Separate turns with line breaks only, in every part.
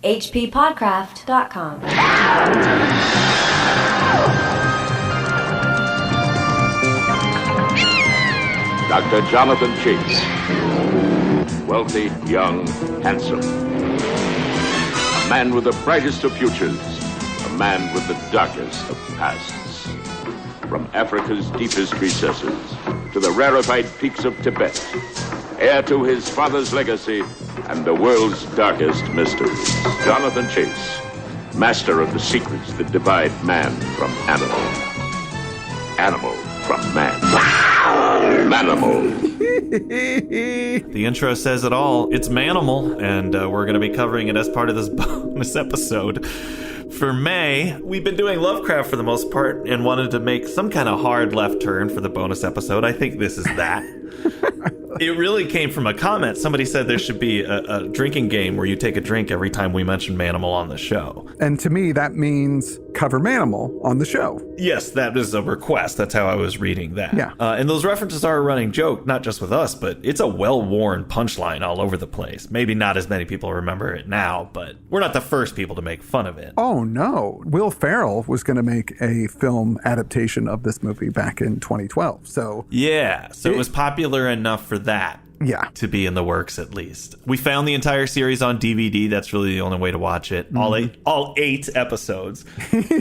hppodcraft.com.
Dr. Jonathan Chase. Wealthy, young, handsome. A man with the brightest of futures. A man with the darkest of pasts. From Africa's deepest recesses to the rarefied peaks of Tibet. Heir to his father's legacy and the world's darkest mysteries. Jonathan Chase, master of the secrets that divide man from animal. Animal from man. Manimal.
The intro says it all. It's Manimal, and we're going to be covering it as part of this bonus episode. For May, we've been doing Lovecraft for the most part and wanted to make some kind of hard left turn for the bonus episode. I think this is that. It really came from a comment. Somebody said there should be a drinking game where you take a drink every time we mention Manimal on the show.
And to me, that means cover Manimal on the show.
Yes, that is a request. That's how I was reading that.
Yeah.
And those references are a running joke, not just with us, but it's a well-worn punchline all over the place. Maybe not as many people remember it now, but we're not the first people to make fun of it.
Oh, no. Will Ferrell was going to make a film adaptation of this movie back in 2012. So
yeah, so it was popular enough for that.
Yeah.
To be in the works, at least. We found the entire series on DVD. That's really the only way to watch it.
Mm-hmm.
All eight episodes.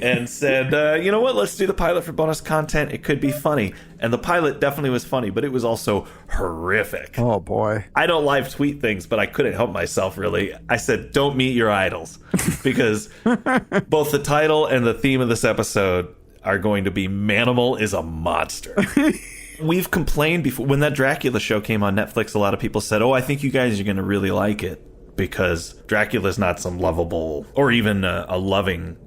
And said, you know what? Let's do the pilot for bonus content. It could be funny. And the pilot definitely was funny, but it was also horrific.
Oh, boy.
I don't live tweet things, but I couldn't help myself, really. I said, don't meet your idols. Because both the title and the theme of this episode are going to be Manimal is a monster. We've complained before. When that Dracula show came on Netflix, a lot of people said, oh, I think you guys are going to really like it because Dracula's not some lovable or even a loving,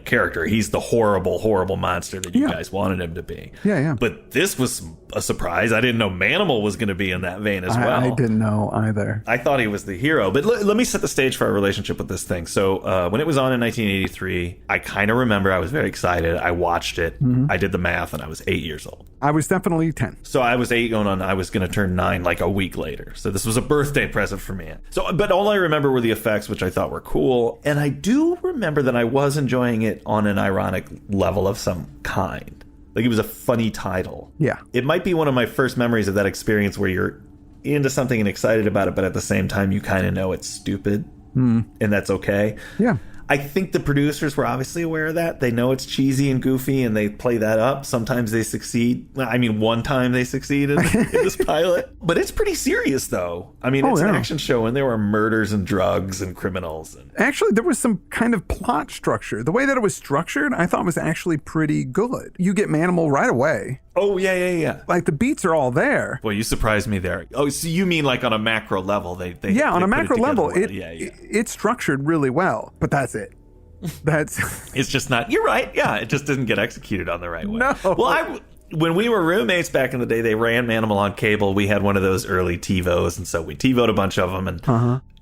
character. He's the horrible, horrible monster that you guys wanted him to be.
Yeah.
But this was a surprise. I didn't know Manimal was going to be in that vein as well.
I didn't know either.
I thought he was the hero. But let me set the stage for our relationship with this thing. So when it was on in 1983, I kind of remember I was very excited. I watched it. Mm-hmm. I did the math, and I was 8 years old.
I was definitely 10.
So I was 8 going on. I was going to turn 9 like a week later. So this was a birthday present for me. But all I remember were the effects, which I thought were cool. And I do remember that I was enjoying it on an ironic level of some kind. Like, it was a funny title.
Yeah.
It might be one of my first memories of that experience where you're into something and excited about it, but at the same time, you kind of know it's stupid. And that's okay.
Yeah.
I think the producers were obviously aware of that. They know it's cheesy and goofy, and they play that up. Sometimes they succeed. I mean, one time they succeeded in this pilot. But it's pretty serious, though. I mean, it's an action show, and there were murders and drugs and criminals.
Actually, there was some kind of plot structure. The way that it was structured, I thought was actually pretty good. You get Manimal right away.
Oh, yeah.
Like, the beats are all there.
Well, you surprised me there. Oh, so you mean like on a macro level?
On a macro level, it's structured really well. But that's it.
It's just not. You're right. Yeah, it just didn't get executed on the right way.
No.
Well, when we were roommates back in the day, they ran Manimal on cable. We had one of those early TiVos, and so we TiVo'd a bunch of them. And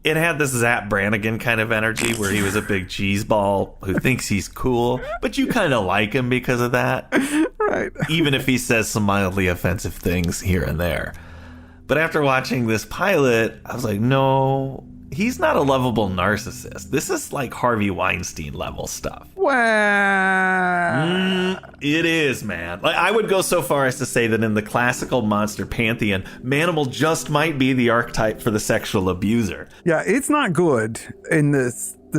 it had this Zap Brannigan kind of energy where he was a big cheeseball who thinks he's cool, but you kind of like him because of that.
Right.
Even if he says some mildly offensive things here and there. But after watching this pilot, I was like, no, he's not a lovable narcissist. This is like Harvey Weinstein level stuff.
Well,
it is, man. Like, I would go so far as to say that in the classical monster pantheon, Manimal just might be the archetype for the sexual abuser.
Yeah, it's not good in the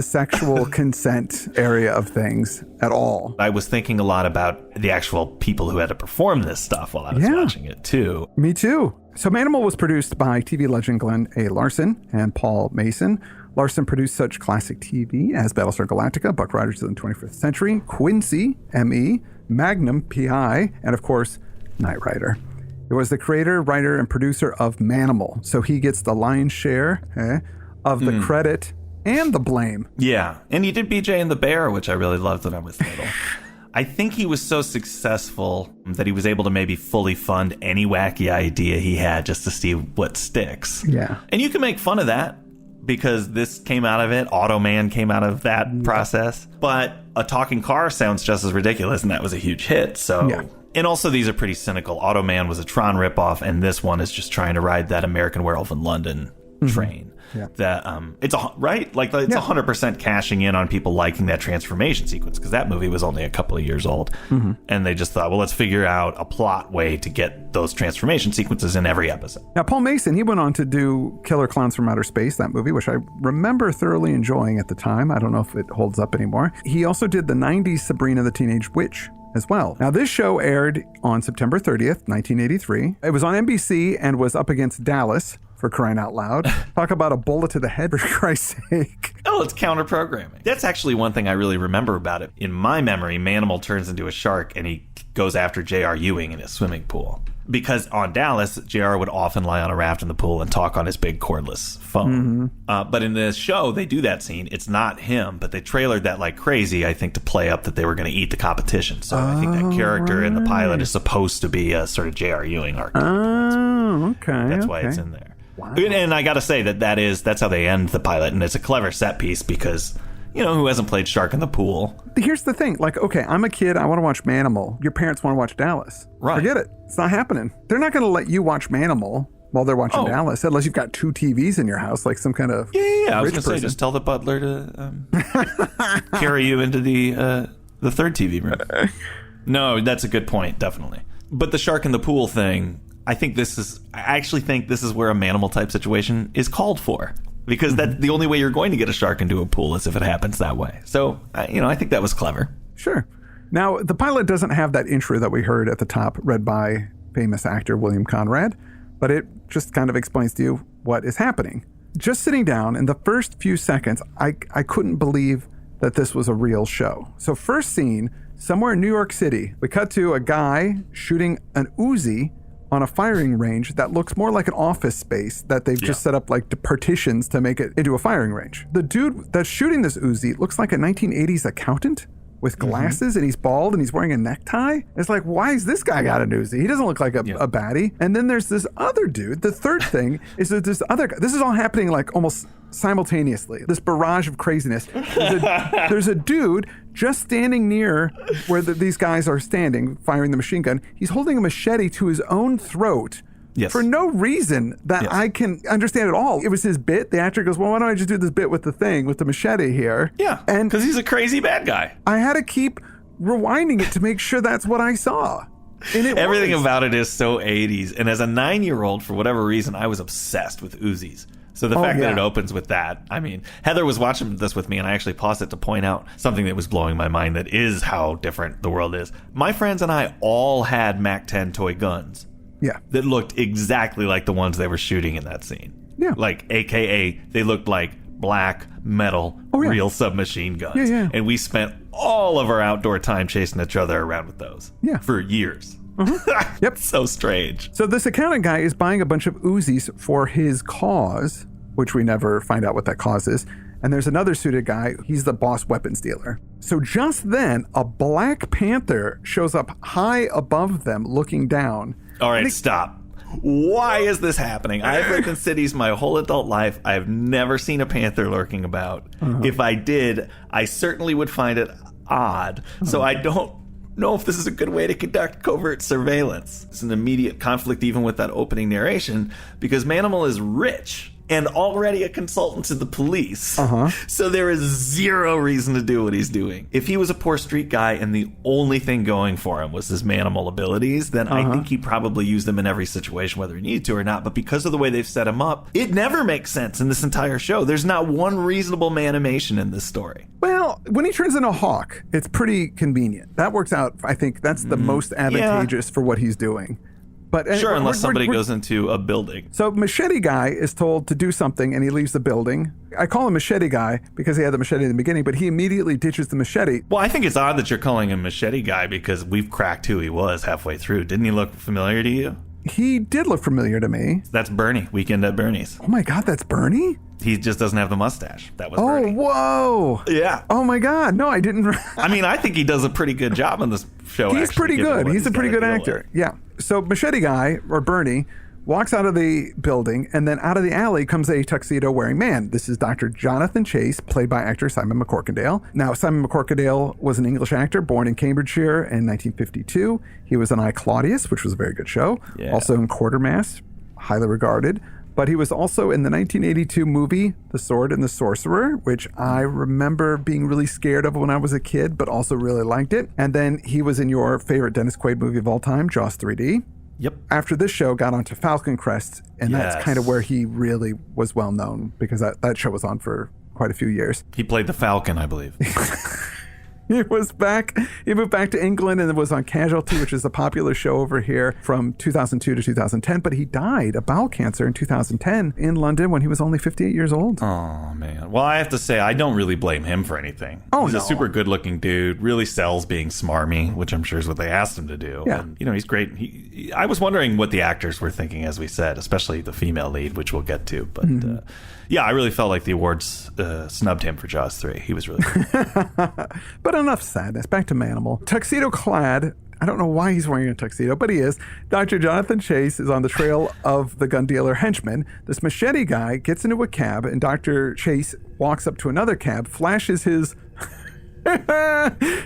sexual consent area of things at all.
I was thinking a lot about the actual people who had to perform this stuff while I was watching it, too.
Me too. So Manimal was produced by TV legend Glenn A. Larson and Paul Mason. Larson produced such classic TV as Battlestar Galactica, Buck Rogers in the 25th Century, Quincy, M.E., Magnum, P.I., and of course, Knight Rider. He was the creator, writer, and producer of Manimal, so he gets the lion's share of the credit and the blame.
Yeah, and he did BJ and the Bear, which I really loved when I was little. I think he was so successful that he was able to maybe fully fund any wacky idea he had just to see what sticks.
Yeah.
And you can make fun of that because this came out of it. Automan came out of that process. But a talking car sounds just as ridiculous, and that was a huge hit. So, and also these are pretty cynical. Automan was a Tron ripoff, and this one is just trying to ride that American Werewolf in London train.
Yeah.
It's right? Like it's 100% cashing in on people liking that transformation sequence, because that movie was only a couple of years old. Mm-hmm. And they just thought, well, let's figure out a plot way to get those transformation sequences in every episode.
Now, Paul Mason, he went on to do Killer Clowns from Outer Space, that movie, which I remember thoroughly enjoying at the time. I don't know if it holds up anymore. He also did the 90s Sabrina the Teenage Witch as well. Now, this show aired on September 30th, 1983. It was on NBC and was up against Dallas, for crying out loud. Talk about a bullet to the head, for Christ's sake.
Oh, it's counter-programming. That's actually one thing I really remember about it. In my memory, Manimal turns into a shark and he goes after J.R. Ewing in his swimming pool. Because on Dallas, J.R. would often lie on a raft in the pool and talk on his big cordless phone. Mm-hmm. But in this show, they do that scene. It's not him, but they trailered that like crazy, I think, to play up that they were going to eat the competition. So I think that character in the pilot is supposed to be a sort of J.R. Ewing arc. That's why it's in there. Wow. And I got to say that's how they end the pilot, and it's a clever set piece because, you know, who hasn't played Shark in the Pool?
Here's the thing. Like, okay, I'm a kid. I want to watch Manimal. Your parents want to watch Dallas.
Right.
Forget it. It's not happening. They're not going to let you watch Manimal while they're watching Dallas, unless you've got 2 TVs in your house, like some kind of
I was going to say, just tell the butler to carry you into the third TV room. No, that's a good point, definitely. But the Shark in the Pool thing, I actually think this is where a Manimal type situation is called for. Because that's the only way you're going to get a shark into a pool is if it happens that way. So, I think that was clever.
Sure. Now, the pilot doesn't have that intro that we heard at the top, read by famous actor William Conrad, but it just kind of explains to you what is happening. Just sitting down, in the first few seconds, I couldn't believe that this was a real show. So first scene, somewhere in New York City, we cut to a guy shooting an Uzi on a firing range that looks more like an office space that they've just set up like partitions to make it into a firing range. The dude that's shooting this Uzi looks like a 1980s accountant with glasses, and he's bald and he's wearing a necktie. It's like, why is this guy got an Uzi? He doesn't look like a baddie. And then there's this other dude. The third thing is that this other guy. This is all happening like almost simultaneously. This barrage of craziness. There's a dude just standing near where these guys are standing, firing the machine gun. He's holding a machete to his own throat.
Yes.
For no reason that I can understand at all. It was his bit. The actor goes, well, why don't I just do this bit with the machete here?
Yeah,
and
because he's a crazy bad guy.
I had to keep rewinding it to make sure that's what I saw. And
everything about it is so 80s. And as a 9-year-old, for whatever reason, I was obsessed with Uzis. So the fact that it opens with that, I mean, Heather was watching this with me, and I actually paused it to point out something that was blowing my mind that is how different the world is. My friends and I all had MAC-10 toy guns.
Yeah.
That looked exactly like the ones they were shooting in that scene.
Yeah.
Like, AKA, they looked like black metal real submachine guns.
Yeah, yeah.
And we spent all of our outdoor time chasing each other around with those.
Yeah.
For years.
Yep.
So strange.
So this accountant guy is buying a bunch of Uzis for his cause, which we never find out what that cause is. And there's another suited guy. He's the boss weapons dealer. So just then, a Black Panther shows up high above them, looking down.
All right, stop. Why is this happening? I've lived in cities my whole adult life. I have never seen a panther lurking about. If I did, I certainly would find it odd. So I don't know if this is a good way to conduct covert surveillance. It's an immediate conflict even with that opening narration because Manimal is rich and already a consultant to the police. So there is zero reason to do what he's doing. If he was a poor street guy and the only thing going for him was his Manimal abilities, then I think he probably used them in every situation, whether he needed to or not. But because of the way they've set him up, it never makes sense in this entire show. There's not one reasonable manimation in this story.
Well, when he turns into a hawk, it's pretty convenient. That works out. I think that's the most advantageous for what he's doing. But
sure, unless somebody goes into a building.
So Machete Guy is told to do something, and he leaves the building. I call him Machete Guy because he had the machete in the beginning, but he immediately ditches the machete.
Well, I think it's odd that you're calling him Machete Guy because we've cracked who he was halfway through. Didn't he look familiar to you?
He did look familiar to me.
That's Bernie, Weekend at Bernie's.
Oh my God, that's Bernie?
He just doesn't have the mustache. That was Bernie.
Oh, whoa.
Yeah.
Oh my God. No, I didn't.
I mean, I think he does a pretty good job on this show.
He's pretty good. He's a pretty good actor. Yeah. So Machete Guy, or Bernie, walks out of the building, and then out of the alley comes a tuxedo-wearing man. This is Dr. Jonathan Chase, played by actor Simon McCorkindale. Now, Simon McCorkindale was an English actor born in Cambridgeshire in 1952. He was in I, Claudius, which was a very good show. Yeah. Also in Quartermass, highly regarded. But he was also in the 1982 movie The Sword and the Sorcerer, which I remember being really scared of when I was a kid, but also really liked it. And then he was in your favorite Dennis Quaid movie of all time, Jaws 3D.
Yep.
After this show, got onto Falcon Crest, and that's kind of where he really was well known, because that show was on for quite a few years.
He played the Falcon, I believe.
He moved back to England and was on Casualty, which is a popular show over here, from 2002 to 2010. But he died of bowel cancer in 2010 in London when he was only 58 years old.
Oh, man. Well, I have to say, I don't really blame him for anything. He's a super good-looking dude, really sells being smarmy, which I'm sure is what they asked him to do.
Yeah.
And, he's great. I was wondering what the actors were thinking, as we said, especially the female lead, which we'll get to. But, yeah, I really felt like the awards snubbed him for Jaws 3. He was really good.
But enough sadness. Back to Manimal. Tuxedo clad. I don't know why he's wearing a tuxedo, but he is. Dr. Jonathan Chase is on the trail of the gun dealer henchman. This machete guy gets into a cab, and Dr. Chase walks up to another cab, flashes his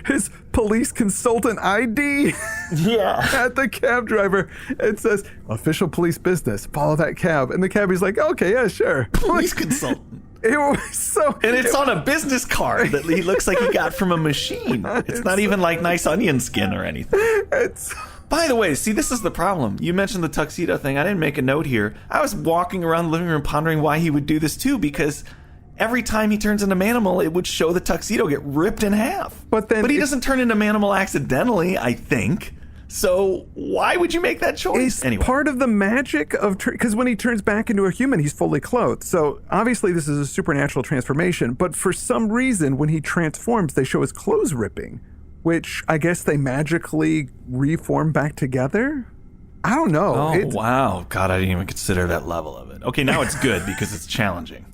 his police consultant ID at the cab driver. It says, official police business, follow that cab. And the cabbie's like, okay, yeah, sure.
Police consultant.
It was so...
And it's on a business card that he looks like he got from a machine. It's not even like nice onion skin or anything. By the way, see, this is the problem. You mentioned the tuxedo thing. I didn't make a note here. I was walking around the living room pondering why he would do this too, because every time he turns into Manimal, it would show the tuxedo get ripped in half. But he doesn't turn into Manimal accidentally, I think. So why would you make that choice?
It's part of the magic of... Because when he turns back into a human, he's fully clothed. So obviously this is a supernatural transformation. But for some reason, when he transforms, they show his clothes ripping, which I guess they magically reform back together? I don't know.
Oh, wow. God, I didn't even consider that level of it. Okay, now it's good because it's challenging.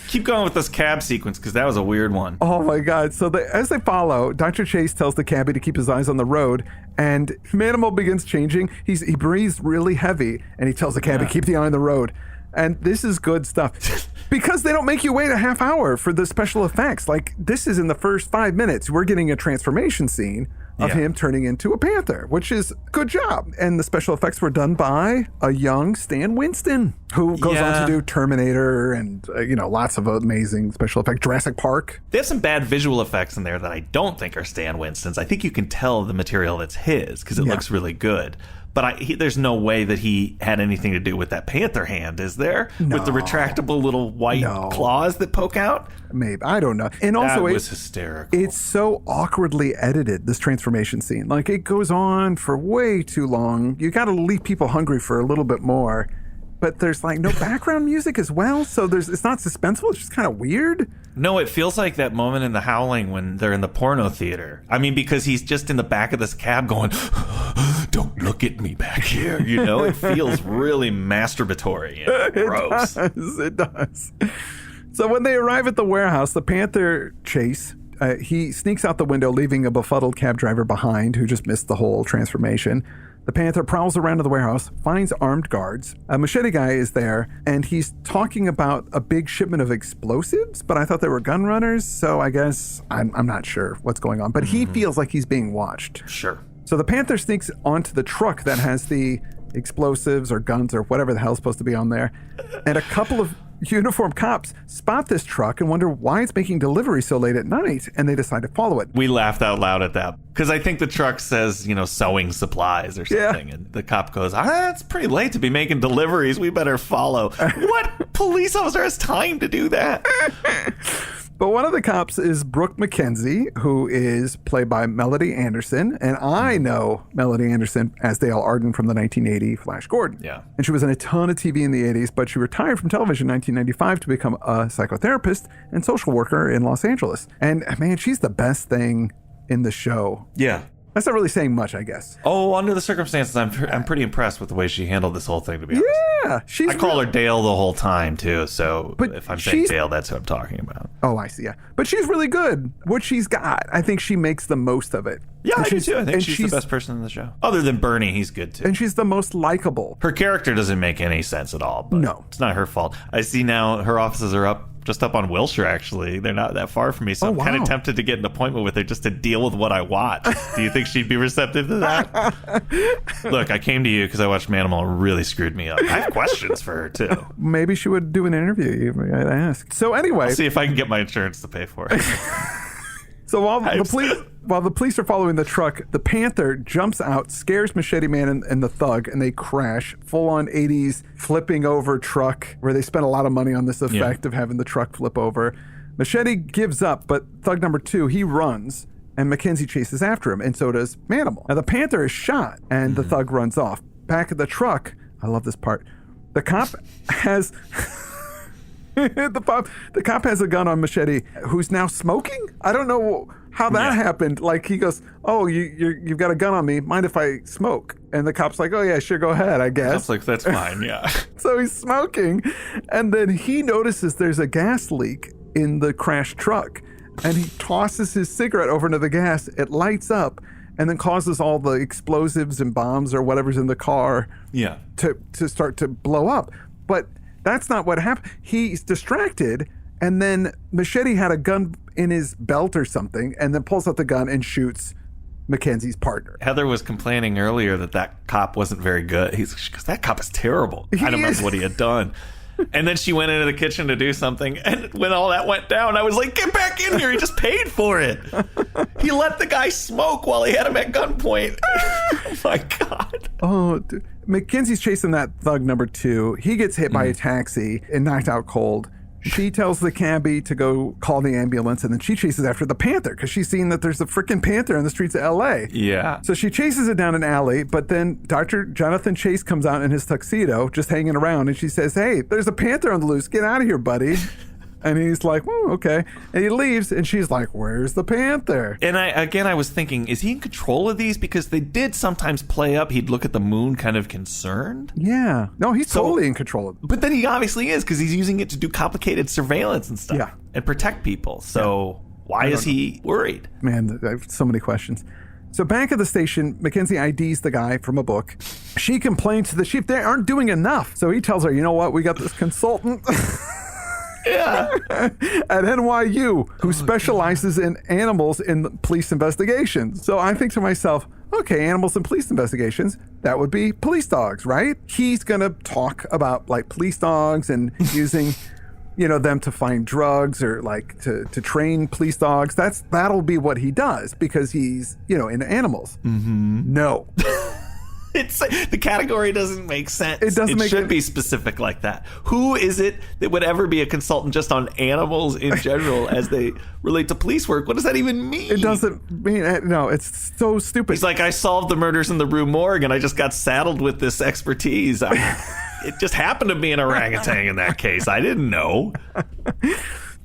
Keep going with this cab sequence, because that was a weird one.
Oh my God. So as they follow, Dr. Chase tells the cabbie to keep his eyes on the road, and Manimal begins changing. He breathes really heavy, and he tells the cabbie, keep the eye on the road. And this is good stuff. Because they don't make you wait a half hour for the special effects. Like, this is in the first 5 minutes. We're getting a transformation scene of him turning into a panther, which is good job. And the special effects were done by a young Stan Winston, who goes on to do Terminator and, lots of amazing special effects. Jurassic Park.
They have some bad visual effects in there that I don't think are Stan Winston's. I think you can tell the material that's his because it looks really good. But there's no way that he had anything to do with that panther hand, is there?
No.
With the retractable little white claws that poke out?
Maybe. I don't know. And also,
that was hysterical.
It's so awkwardly edited, this transformation scene. Like, it goes on for way too long. You got to leave people hungry for a little bit more. But there's like no background music as well, so it's not suspenseful. It's just kind of weird.
No, it feels like that moment in The Howling when they're in the porno theater. I mean, because he's just in the back of this cab going, "Don't look at me back here." It feels really masturbatory and gross.
It does. So when they arrive at the warehouse, the Panther Chase, he sneaks out the window, leaving a befuddled cab driver behind who just missed the whole transformation. The Panther prowls around to the warehouse, finds armed guards. A machete guy is there, and he's talking about a big shipment of explosives, but I thought they were gun runners, so I guess I'm not sure what's going on. But he feels like he's being watched.
Sure.
So the Panther sneaks onto the truck that has the explosives or guns or whatever the hell's supposed to be on there, and a couple of uniformed cops spot this truck and wonder why it's making delivery so late at night, and they decide to follow it.
We laughed out loud at that because I think the truck says, sewing supplies or something, and the cop goes, it's pretty late to be making deliveries. We better follow. What police officer has time to do that?
But one of the cops is Brooke McKenzie, who is played by Melody Anderson. And I know Melody Anderson as Dale Arden from the 1980 Flash Gordon.
Yeah.
And she was in a ton of TV in the 80s, but she retired from television in 1995 to become a psychotherapist and social worker in Los Angeles. And man, she's the best thing in the show.
Yeah.
That's not really saying much, I guess.
Oh, under the circumstances, I'm pretty impressed with the way she handled this whole thing, to be honest.
Yeah.
I call her Dale the whole time, too. So if I'm saying Dale, that's who I'm talking about.
Oh, I see. Yeah. But she's really good. What she's got, I think she makes the most of it.
Yeah, I do too. I think she's the best person in the show. Other than Bernie, he's good too.
And she's the most likable.
Her character doesn't make any sense at all. But
no.
It's not her fault. I see now her offices are up just up on Wilshire, actually. They're not that far from me, so I'm kind of tempted to get an appointment with her just to deal with what I watch. Do you think she'd be receptive to that? Look, I came to you because I watched Manimal and really screwed me up. I have questions for her, too.
Maybe she would do an interview. I'd ask. So anyway.
I'll see if I can get my insurance to pay for it.
So while the police are following the truck, the Panther jumps out, scares Machete Man and the thug, and they crash. Full-on 80s flipping over truck, where they spent a lot of money on this effect of having the truck flip over. Machete gives up, but thug number 2, he runs, and Mackenzie chases after him, and so does Manimal. Now the Panther is shot, and the thug runs off. Back at the truck, I love this part, the cop has... The cop has a gun on Machete, who's now smoking. I don't know how that happened. Like, he goes, "Oh, you've got a gun on me. Mind if I smoke?" And the cop's like, "Oh yeah, sure, go ahead, I guess."
That's like, that's fine, yeah.
So he's smoking, and then he notices there's a gas leak in the crashed truck, and he tosses his cigarette over into the gas. It lights up, and then causes all the explosives and bombs or whatever's in the car to start to blow up. But that's not what happened. He's distracted, and then Machete had a gun in his belt or something, and then pulls out the gun and shoots Mackenzie's partner.
Heather was complaining earlier that cop wasn't very good. She goes, "That cop is terrible." I don't remember what he had done. And then she went into the kitchen to do something, and when all that went down, I was like, "Get back in here. He just paid for it. He let the guy smoke while he had him at gunpoint." Oh, my God.
Oh, dude. Mackenzie's chasing that thug number 2. He gets hit by a taxi and knocked out cold. She tells the cabbie to go call the ambulance, and then she chases after the Panther because she's seen that there's a freaking Panther in the streets of L.A.
Yeah.
So she chases it down an alley, but then Dr. Jonathan Chase comes out in his tuxedo, just hanging around, and she says, "Hey, there's a Panther on the loose. Get out of here, buddy." And he's like, "Oh, okay." And he leaves, and she's like, "Where's the Panther?"
And I was thinking, is he in control of these? Because they did sometimes play up. He'd look at the moon kind of concerned.
Yeah. No, he's totally in control of it.
But then he obviously is, because he's using it to do complicated surveillance and stuff. And protect people. So why is he worried?
Man, I have so many questions. So back at the station, Mackenzie IDs the guy from a book. She complains to the chief, they aren't doing enough. So he tells her, "You know what? We got this consultant." At NYU, who specializes in animals in police investigations. So I think to myself, okay, animals in police investigations, that would be police dogs, right? He's going to talk about like police dogs and using, them to find drugs or like to train police dogs. That'll be what he does because he's, into animals. Mm-hmm. No.
It's the category doesn't make sense.
It
should be specific like that. Who is it that would ever be a consultant just on animals in general as they relate to police work? What does that even mean?
It doesn't mean, no, it's so stupid.
He's like, "I solved the murders in the Rue Morgue and I just got saddled with this expertise. It just happened to be an orangutan in that case. I didn't know."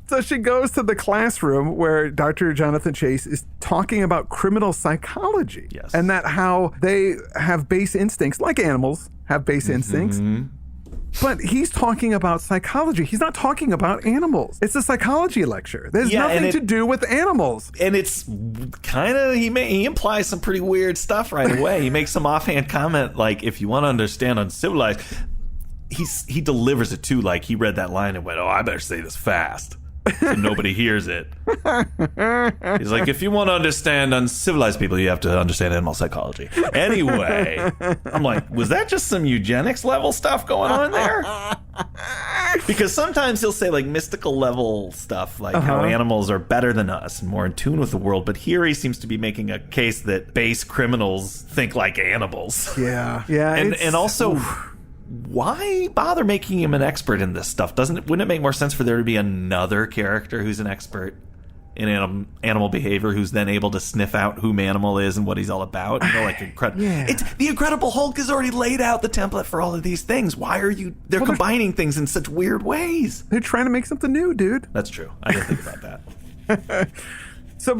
So she goes to the classroom where Dr. Jonathan Chase is talking about criminal psychology.
Yes.
And that how they have base instincts, like animals have base instincts. But he's talking about psychology. He's not talking about animals. It's a psychology lecture. There's nothing to do with animals.
And it's kind of, he implies some pretty weird stuff right away. He makes some offhand comment like, "If you want to understand uncivilized," he delivers it too like he read that line and went, "Oh, I better say this fast so nobody hears it." He's like, "If you want to understand uncivilized people, you have to understand animal psychology." Anyway, I'm like, was that just some eugenics level stuff going on there? Because sometimes he'll say like mystical level stuff, like how animals are better than us and more in tune with the world. But here he seems to be making a case that base criminals think like animals.
Yeah.
And also... why bother making him an expert in this stuff? Wouldn't it make more sense for there to be another character who's an expert in animal behavior who's then able to sniff out who Manimal is and what he's all about? Like it's the Incredible Hulk has already laid out the template for all of these things. Why are they're combining things in such weird ways?
They're trying to make something new, dude.
That's true. I didn't think about that.
So,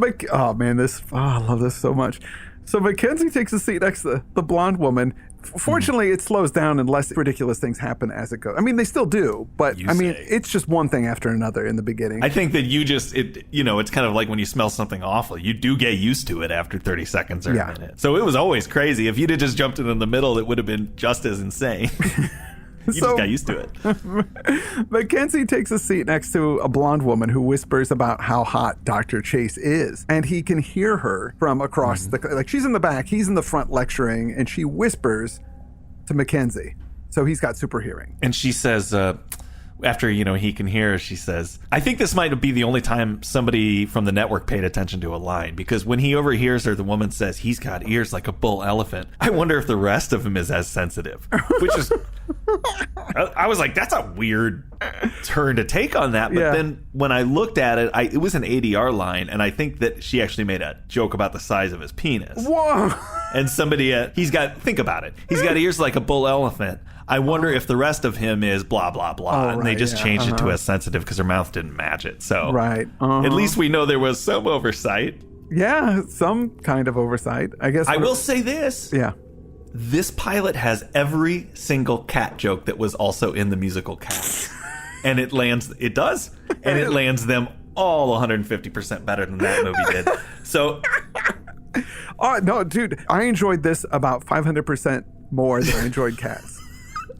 I love this so much. So Mackenzie takes a seat next to the blonde woman. Fortunately, it slows down and less ridiculous things happen as it goes. I mean, they still do, but it's just one thing after another in the beginning.
I think that it's kind of like when you smell something awful. You do get used to it after 30 seconds or a minute. So it was always crazy. If you'd have just jumped in the middle, it would have been just as insane. You just got used to it.
Mackenzie takes a seat next to a blonde woman who whispers about how hot Dr. Chase is. And he can hear her from across like she's in the back, he's in the front lecturing, and she whispers to Mackenzie. So he's got super hearing.
And she says, after, he can hear her, she says, I think this might be the only time somebody from the network paid attention to a line, because when he overhears her, the woman says, he's got ears like a bull elephant. I wonder if the rest of him is as sensitive, which is, I was like, that's a weird turn to take on that. But then when I looked at it, it was an ADR line, and I think that she actually made a joke about the size of his penis.
Whoa!
And somebody, think about it. He's got ears like a bull elephant. I wonder if the rest of him is blah, blah, blah. And they just changed it to as sensitive because her mouth didn't match it. So at least we know there was some oversight.
Yeah, some kind of oversight. I guess.
I will say this.
Yeah.
This pilot has every single cat joke that was also in the musical Cats. And it lands them all 150% better than that movie did. So.
Oh, no, dude, I enjoyed this about 500% more than I enjoyed Cats.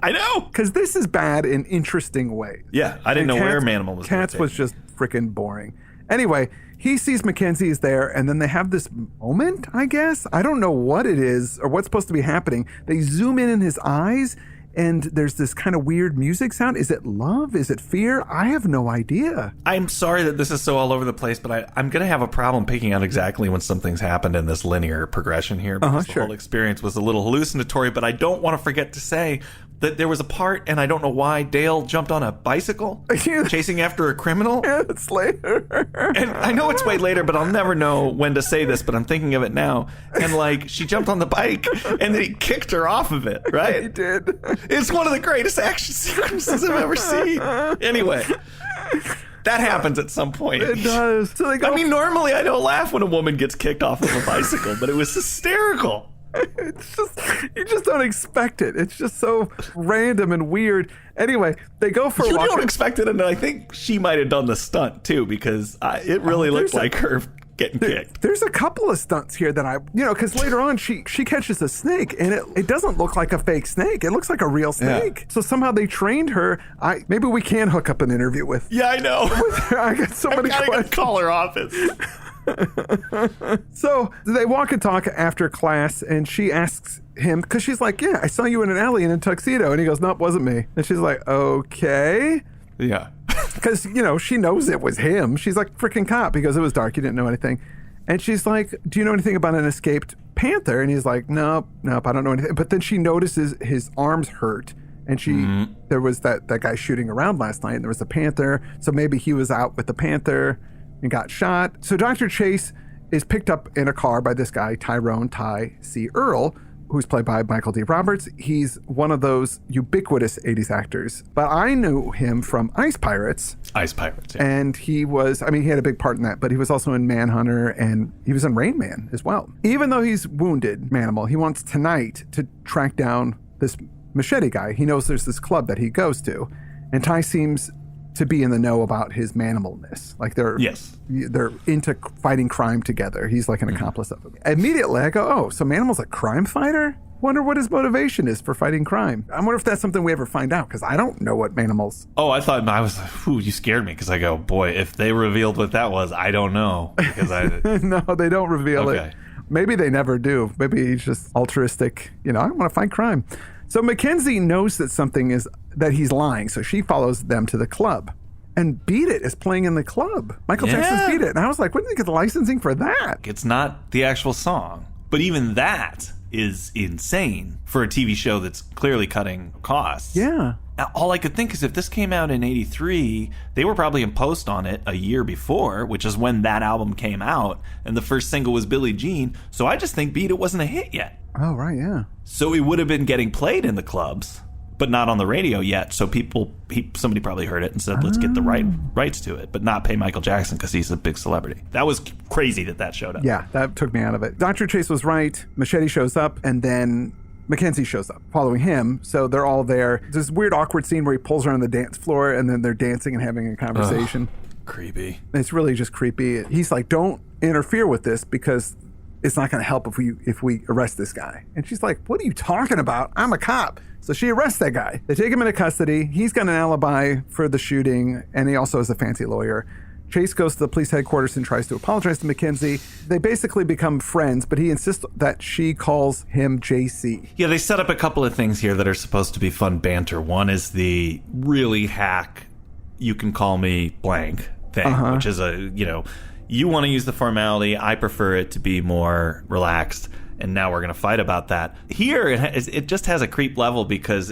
I know.
Because this is bad in interesting ways.
Yeah, I didn't know where Manimal was.
Cats was just freaking boring. Anyway, he sees Mackenzie is there, and then they have this moment, I guess. I don't know what it is or what's supposed to be happening. They zoom in his eyes, and there's this kind of weird music sound. Is it love? Is it fear? I have no idea.
I'm sorry that this is so all over the place, but I'm going to have a problem picking out exactly when something's happened in this linear progression here, because the whole experience was a little hallucinatory. But I don't want to forget to say that there was a part, and I don't know why, Dale jumped on a bicycle chasing after a criminal.
Yeah, it's later.
And I know it's way later, but I'll never know when to say this, but I'm thinking of it now. And she jumped on the bike, and then he kicked her off of it, right?
He did.
It's one of the greatest action sequences I've ever seen. Anyway, that happens at some point.
It does. So they go.
Normally I don't laugh when a woman gets kicked off of a bicycle, but it was hysterical.
It's just, you just don't expect it. It's just so random and weird. Anyway, they go for a walk.
You don't expect it, and I think she might have done the stunt too, because it really looked like her getting kicked.
There's a couple of stunts here that because later on she catches a snake, and it doesn't look like a fake snake. It looks like a real snake. Yeah. So somehow they trained her. Maybe we can hook up an interview with.
Yeah, I know.
I got so many questions.
I gotta call her office.
So they walk and talk after class, and she asks him, because she's like, yeah, I saw you in an alley in a tuxedo. And he goes, nope, wasn't me. And she's like, okay.
Yeah.
Because, she knows it was him. She's like, freaking cop, because it was dark. He didn't know anything. And she's like, do you know anything about an escaped panther? And he's like, nope, I don't know anything. But then she notices his arms hurt. And there was that guy shooting around last night, and there was a panther. So maybe he was out with the panther and got shot. So Dr. Chase is picked up in a car by this guy, Tyrone Ty C. Earl, who's played by Michael D. Roberts. He's one of those ubiquitous 80s actors. But I knew him from Ice Pirates.
Ice Pirates, yeah.
And he was, he had a big part in that, but he was also in Manhunter, and he was in Rain Man as well. Even though he's wounded, Manimal, he wants tonight to track down this machete guy. He knows there's this club that he goes to. And Ty seems to be in the know about his manimalness. Like they're into fighting crime together. He's like an accomplice of it. Immediately I go, oh, so Manimal's a crime fighter? Wonder what his motivation is for fighting crime. I wonder if that's something we ever find out, because I don't know what Manimal's.
Oh, I thought, I was like, you scared me, because I go, boy, if they revealed what that was, I don't know. Because
No, they don't reveal it. Maybe they never do. Maybe he's just altruistic. I want to fight crime. So Mackenzie knows that he's lying, so she follows them to the club. And Beat It is playing in the club. Michael Jackson's Beat It. And I was like, when did they get the licensing for that?
It's not the actual song. But even that is insane for a TV show that's clearly cutting costs.
Yeah.
All I could think is if this came out in 83, they were probably in post on it a year before, which is when that album came out. And the first single was Billie Jean. So I just think Beat It wasn't a hit yet.
Oh, right, yeah.
So it would have been getting played in the clubs, but not on the radio yet. So somebody probably heard it and said, let's get the rights to it, but not pay Michael Jackson because he's a big celebrity. That was crazy that showed up.
Yeah, that took me out of it. Dr. Chase was right. Machete shows up, and then Mackenzie shows up following him. So they're all there. There's this weird, awkward scene where he pulls her on the dance floor, and then they're dancing and having a conversation.
Creepy.
It's really just creepy. He's like, don't interfere with this, because it's not going to help if we arrest this guy. And she's like, what are you talking about? I'm a cop. So she arrests that guy. They take him into custody. He's got an alibi for the shooting, and he also is a fancy lawyer. Chase goes to the police headquarters and tries to apologize to Mackenzie. They basically become friends, but he insists that she calls him JC.
Yeah, they set up a couple of things here that are supposed to be fun banter. One is the really hack, you can call me blank thing, which is you want to use the formality. I prefer it to be more relaxed. And now we're going to fight about that. Here, it just has a creep level because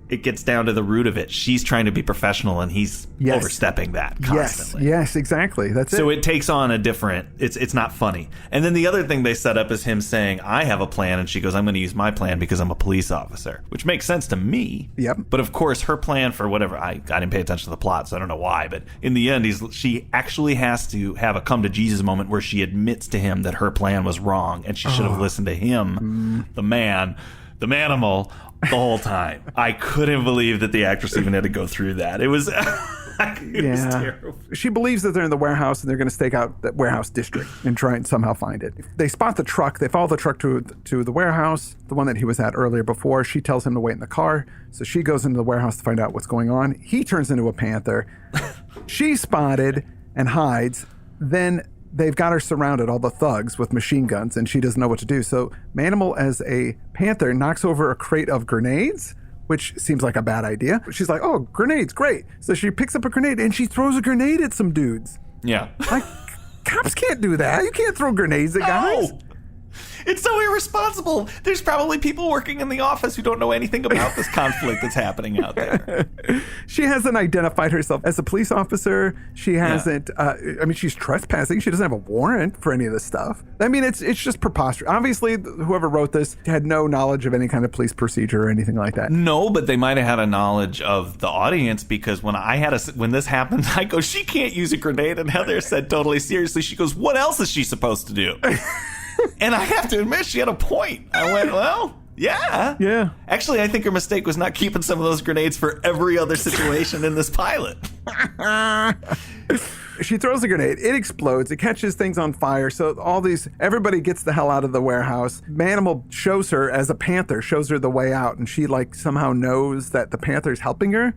it gets down to the root of it. She's trying to be professional, and he's overstepping that constantly.
Yes, exactly. That's it.
So it takes on a different... It's not funny. And then the other thing they set up is him saying, I have a plan, and she goes, I'm going to use my plan because I'm a police officer, which makes sense to me.
Yep.
But of course, her plan for whatever... I didn't pay attention to the plot, so I don't know why, but in the end, she actually has to have a come-to-Jesus moment where she admits to him that her plan was wrong, and she should have listened to him, the Manimal, the whole time. I couldn't believe that the actress even had to go through that. It was was terrible.
She believes that they're in the warehouse and they're going to stake out that warehouse district and try and somehow find it. They spot the truck. They follow the truck to the warehouse, the one that he was at earlier before. She tells him to wait in the car. So she goes into the warehouse to find out what's going on. He turns into a panther. She's spotted and hides. Then they've got her surrounded, all the thugs, with machine guns, and she doesn't know what to do. So Manimal, as a panther, knocks over a crate of grenades, which seems like a bad idea. She's like, oh, grenades, great. So she picks up a grenade, and she throws a grenade at some dudes.
Yeah.
Like, cops can't do that. You can't throw grenades at guys.
No. It's so irresponsible. There's probably people working in the office who don't know anything about this conflict that's happening out there.
She hasn't identified herself as a police officer. She hasn't, she's trespassing. She doesn't have a warrant for any of this stuff. I mean, it's just preposterous. Obviously, whoever wrote this had no knowledge of any kind of police procedure or anything like that.
No, but they might have had a knowledge of the audience, because when this happened, I go, she can't use a grenade. And Heather said totally seriously, she goes, what else is she supposed to do? And I have to admit, she had a point. I went, well, yeah.
Yeah.
Actually, I think her mistake was not keeping some of those grenades for every other situation in this pilot.
She throws a grenade. It explodes. It catches things on fire. So everybody gets the hell out of the warehouse. Manimal shows her as a panther, shows her the way out. And she somehow knows that the panther's helping her.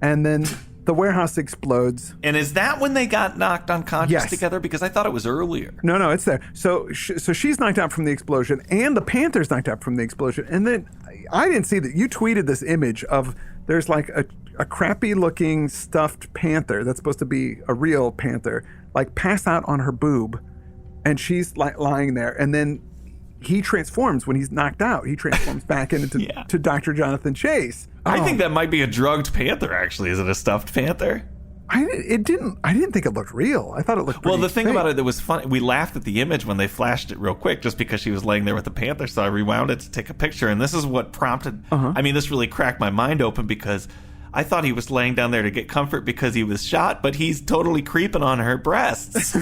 And then the warehouse explodes.
And is that when they got knocked unconscious together? Because I thought it was earlier.
No, it's there. So she's knocked out from the explosion, and the panther's knocked out from the explosion. And then I didn't see that. You tweeted this image of there's a crappy looking stuffed panther that's supposed to be a real panther, passed out on her boob, and she's lying there. And then he transforms when he's knocked out. He transforms back into to Dr. Jonathan Chase.
I think that might be a drugged panther, actually. Is it a stuffed panther?
I didn't think it looked real. I thought it looked
the thing
fake.
about it that was funny, we laughed at the image when they flashed it real quick just because she was laying there with the panther, so I rewound it to take a picture, and this is what prompted... this really cracked my mind open, because I thought he was laying down there to get comfort because he was shot, but he's totally creeping on her breasts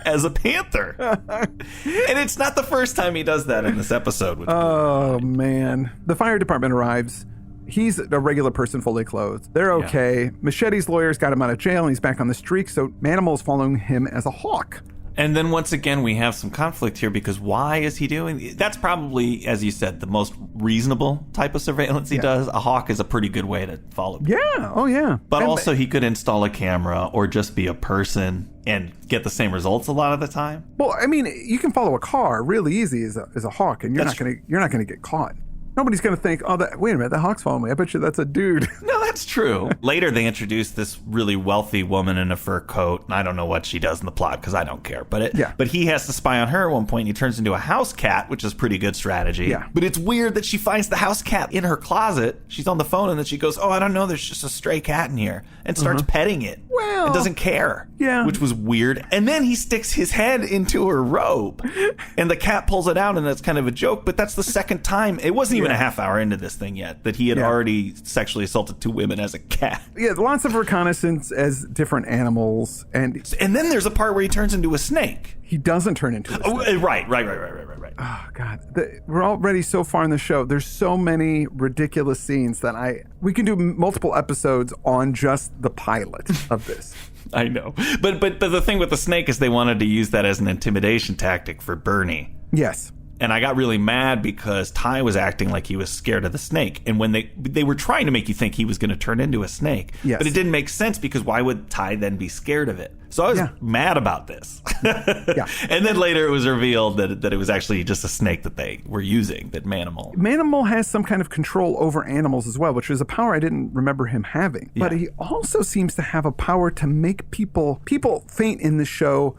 as a panther. And it's not the first time he does that in this episode.
Oh, man. The fire department arrives. He's a regular person, fully clothed. They're okay. Machete's lawyers got him out of jail, and he's back on the streak, so Manimal's following him as a hawk.
And then once again, we have some conflict here, because why is he doing... That's probably, as you said, the most reasonable type of surveillance he does. A hawk is a pretty good way to follow people.
Yeah, oh yeah.
But also, he could install a camera or just be a person and get the same results a lot of the time.
Well, you can follow a car really easy as a hawk, and you're not gonna get caught. Nobody's going to think, wait a minute, that hawk's following me. I bet you that's a dude.
No, that's true. Later, they introduce this really wealthy woman in a fur coat, and I don't know what she does in the plot because I don't care. But he has to spy on her at one point, and he turns into a house cat, which is pretty good strategy.
Yeah.
But it's weird that she finds the house cat in her closet. She's on the phone, and then she goes, I don't know, there's just a stray cat in here, and starts petting it.
Well,
and doesn't care.
Yeah.
Which was weird. And then he sticks his head into her robe, and the cat pulls it out, and that's kind of a joke, but that's the second time. It wasn't even a half hour into this thing yet that he had already sexually assaulted two women as a cat.
Yeah, lots of reconnaissance as different animals. And
then there's a part where he turns into a snake.
He doesn't turn into a snake.
Right.
Oh, God. We're already so far in the show. There's so many ridiculous scenes that we can do multiple episodes on just the pilot of this.
I know. But the thing with the snake is they wanted to use that as an intimidation tactic for Bernie.
Yes.
And I got really mad because Ty was acting like he was scared of the snake. And when they were trying to make you think he was going to turn into a snake.
Yes.
But it didn't make sense because why would Ty then be scared of it? So I was mad about this.
Yeah.
And then later it was revealed that it was actually just a snake that they were using, that Manimal.
Manimal has some kind of control over animals as well, which is a power I didn't remember him having.
Yeah.
But he also seems to have a power to make people faint in the show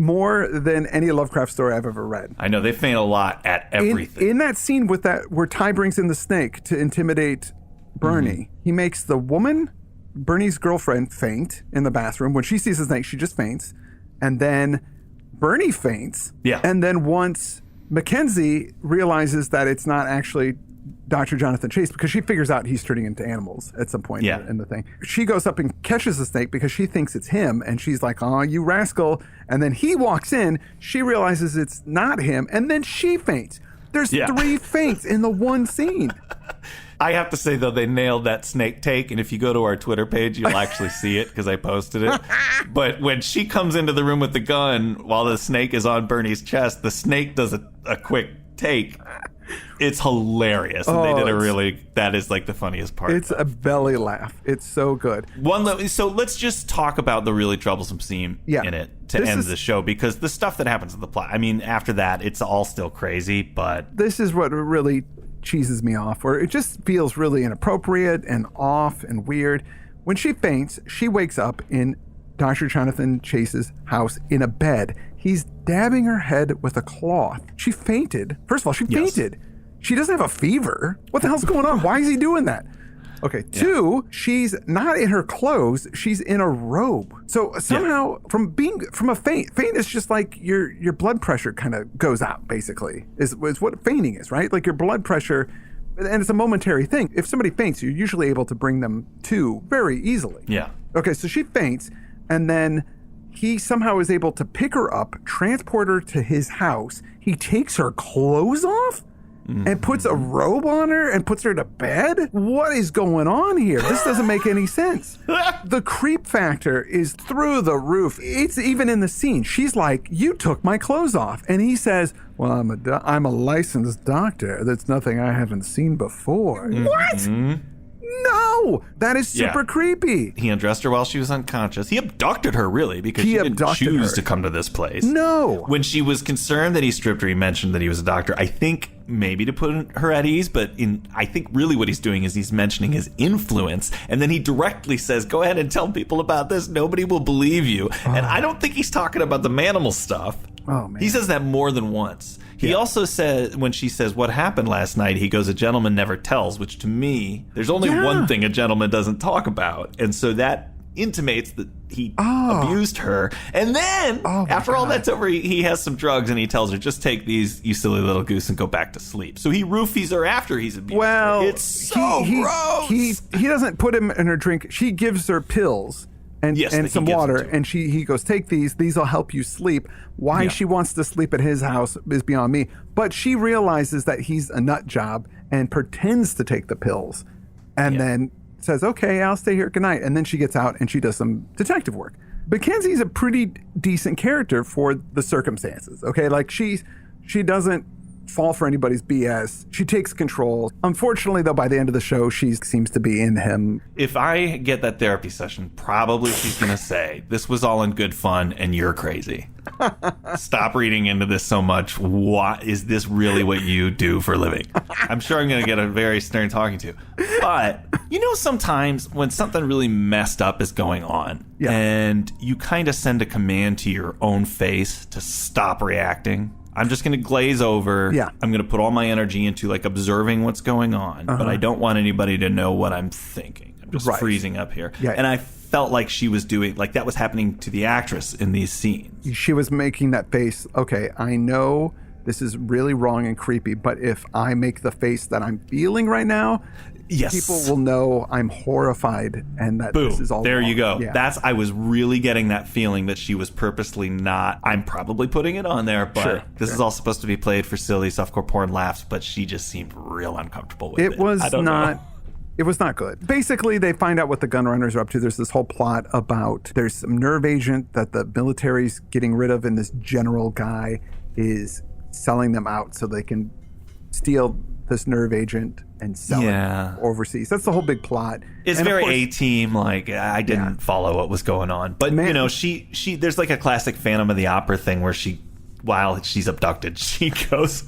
more than any Lovecraft story I've ever read.
I know, they faint a lot at everything.
In that scene with that, where Ty brings in the snake to intimidate Bernie, he makes the woman, Bernie's girlfriend, faint in the bathroom. When she sees the snake, she just faints. And then Bernie faints.
Yeah.
And then once Mackenzie realizes that it's not actually Dr. Jonathan Chase, because she figures out he's turning into animals at some point in the thing. She goes up and catches the snake because she thinks it's him, and she's like, "Oh, you rascal." And then he walks in, she realizes it's not him, and then she faints. There's 3 faints in the one scene.
I have to say, though, they nailed that snake take, and if you go to our Twitter page, you'll actually see it, because I posted it. But when she comes into the room with the gun, while the snake is on Bernie's chest, the snake does a quick take. It's hilarious. And they did that is like the funniest part.
It's a belly laugh. It's so good.
So let's just talk about the really troublesome scene in it to end the show, because the stuff that happens in the plot, I mean, after that, it's all still crazy, but...
This is what really cheeses me off, where it just feels really inappropriate and off and weird. When she faints, she wakes up in Dr. Jonathan Chase's house in a bed. He's dabbing her head with a cloth. She fainted. First of all, she fainted. She doesn't have a fever. What the hell's going on? Why is he doing that? Okay. 2, she's not in her clothes. She's in a robe. So somehow from a faint is just like your blood pressure kind of goes out, basically, is what fainting is, right? Like your blood pressure, and it's a momentary thing. If somebody faints, you're usually able to bring them to very easily.
Yeah.
Okay. So she faints, and then he somehow is able to pick her up, transport her to his house. He takes her clothes off and puts a robe on her and puts her to bed? What is going on here? This doesn't make any sense. The creep factor is through the roof. It's even in the scene. She's like, "You took my clothes off." And he says, "Well, I'm a licensed doctor. That's nothing I haven't seen before." What? No, that is super creepy.
He undressed her while she was unconscious. He abducted her, really, because she didn't choose to come to this place.
No.
When she was concerned that he stripped her, he mentioned that he was a doctor. I think maybe to put her at ease, but I think really what he's doing is he's mentioning his influence, and then he directly says, "Go ahead and tell people about this. Nobody will believe you." And I don't think he's talking about the Manimal stuff.
Oh, man.
He says that more than once. He also said, when she says, "What happened last night?" he goes, "A gentleman never tells," which to me, there's only one thing a gentleman doesn't talk about. And so that intimates that he abused her. And then, after all that's over, he has some drugs and he tells her, "Just take these, you silly little goose, and go back to sleep." So he roofies her after he's abused her. It's so gross.
He doesn't put him in her drink. She gives her pills. And some water, and he goes, "Take these will help you sleep." Why she wants to sleep at his house is beyond me, but she realizes that he's a nut job and pretends to take the pills, and then says, "Okay, I'll stay here, good night." And then she gets out and she does some detective work. Mackenzie's a pretty decent character for the circumstances, okay? Like she doesn't fall for anybody's BS. She takes control. Unfortunately, though, by the end of the show, she seems to be in him.
If I get that therapy session, probably she's going to say, "This was all in good fun and you're crazy. Stop reading into this so much. What is this really what you do for a living?" I'm sure I'm going to get a very stern talking to. But, sometimes when something really messed up is going on and you kind of send a command to your own face to stop reacting, I'm just going to glaze over.
Yeah.
I'm going to put all my energy into observing what's going on, but I don't want anybody to know what I'm thinking. I'm just freezing up here.
Yeah.
And I felt like she was doing, that was happening to the actress in these scenes.
She was making that face. Okay, I know this is really wrong and creepy, but if I make the face that I'm feeling right now, people will know I'm horrified and that this is all
there
wrong.
You go.
Yeah.
I was really getting that feeling that she was purposely not. I'm probably putting it on there, but this is all supposed to be played for silly softcore porn laughs, but she just seemed real uncomfortable with it.
It was not It was not good. Basically, they find out what the gunrunners are up to. There's this whole plot about there's some nerve agent that the military's getting rid of, and this general guy is selling them out so they can steal this nerve agent and sell it overseas. That's the whole big plot.
It's very A-Team. Like, I didn't follow what was going on. But, you know, she there's like a classic Phantom of the Opera thing where while she's abducted, she goes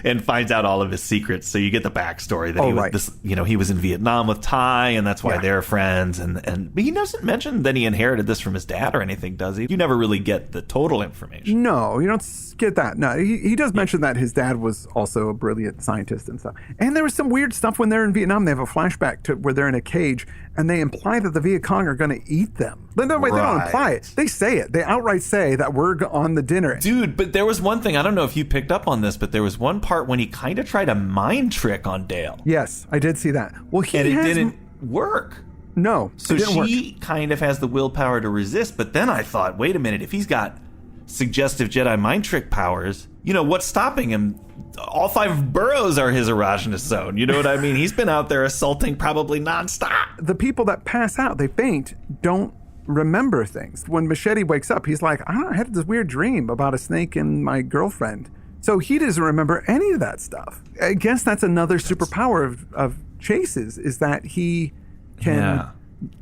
and finds out all of his secrets. So you get the backstory that he was in Vietnam with Ty, and that's why they're friends. But he doesn't mention that he inherited this from his dad or anything, does he? You never really get the total information.
No, you don't get that. No, he does mention that his dad was also a brilliant scientist and stuff. And there was some weird stuff when they're in Vietnam. They have a flashback to where they're in a cage, and they imply that the Viet Cong are going to eat them. No, wait, they don't imply it. They say it. They outright say that we're on the dinner.
Dude, but there was one thing. I don't know if you picked up on this, but there was one part when he kind of tried a mind trick on Dale.
Yes, I did see that. Well,
it didn't work.
No,
so she kind of has the willpower to resist. But then I thought, wait a minute, if he's got suggestive Jedi mind trick powers, you know, what's stopping him? All 5 boroughs are his erogenous zone. You know what I mean? He's been out there assaulting probably nonstop.
The people that pass out, they faint, don't remember things. When Machete wakes up, he's like, I had this weird dream about a snake and my girlfriend. So he doesn't remember any of that stuff. I guess that's another superpower of Chase's, is that he can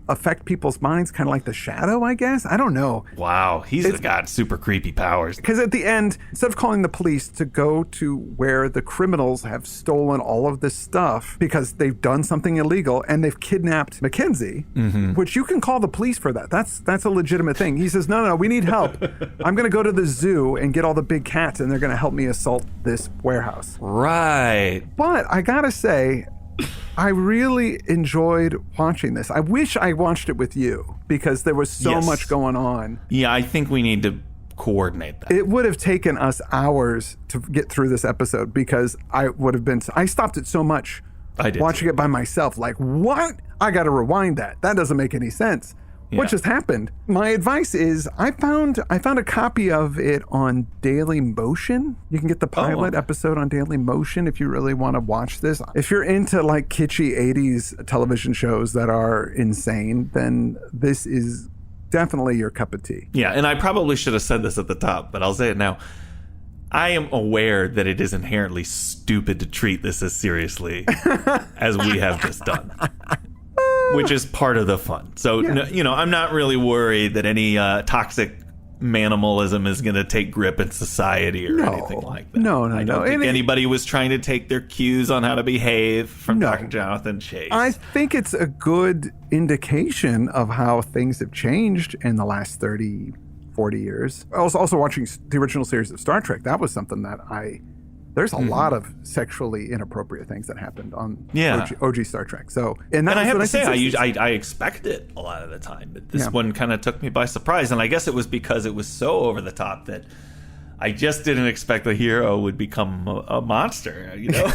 affect people's minds, kind of like the Shadow, I guess. I don't know.
Wow, he's got super creepy powers.
Because at the end, instead of calling the police to go to where the criminals have stolen all of this stuff because they've done something illegal and they've kidnapped Mackenzie, which you can call the police for that. That's a legitimate thing. He says, no, we need help. I'm going to go to the zoo and get all the big cats, and they're going to help me assault this warehouse.
Right.
But I got to say, I really enjoyed watching this. I wish I watched it with you because there was so much going on.
Yeah, I think we need to coordinate that.
It would have taken us hours to get through this episode because I stopped it so much watching it by myself. Like, what? I got to rewind that. That doesn't make any sense. What just happened? My advice is I found a copy of it on Daily Motion. You can get the pilot episode on Daily Motion if you really want to watch this. If you're into like kitschy 80s television shows that are insane, then this is definitely your cup of tea.
Yeah, and I probably should have said this at the top, but I'll say it now. I am aware that it is inherently stupid to treat this as seriously as we have just done. Which is part of the fun. So, I'm not really worried that any toxic manimalism is going to take grip in society or anything like that.
No.
I don't think anybody was trying to take their cues on how to behave from Dr. Jonathan Chase.
I think it's a good indication of how things have changed in the last 30, 40 years. I was also watching the original series of Star Trek. That was something that there's a lot of sexually inappropriate things that happened on OG Star Trek. So, and
I have to say, I expect it a lot of the time, but this one kind of took me by surprise. And I guess it was because it was so over the top that I just didn't expect the hero would become a monster. You know,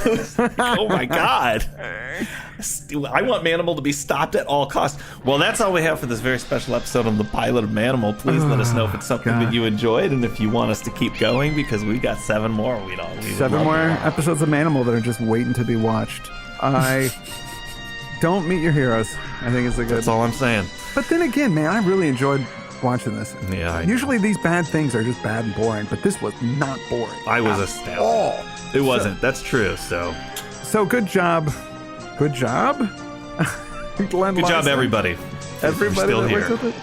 oh my God! I want Manimal to be stopped at all costs. Well, that's all we have for this very special episode on the pilot of Manimal. Please let us know if it's something that you enjoyed, and if you want us to keep going, because we got 7 more.
Seven more episodes of Manimal that are just waiting to be watched. Don't meet your heroes. I think it's a good.
That's all I'm saying.
But then again, man, I really enjoyed watching this.
Yeah,
usually these bad things are just bad and boring, but this was not boring.
I was astounded. It wasn't. That's true. So good job. Good job. Good job, everybody.
Everybody
still
that
here.
works with it.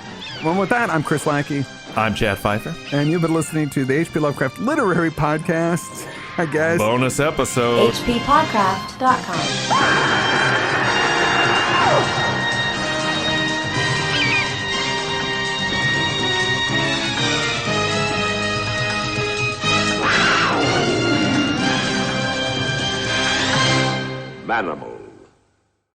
Well, with that, I'm Chris Lackey.
I'm Chad Pfeiffer.
And you've been listening to the H.P. Lovecraft Literary Podcast, I guess.
Bonus episode.
hppodcraft.com.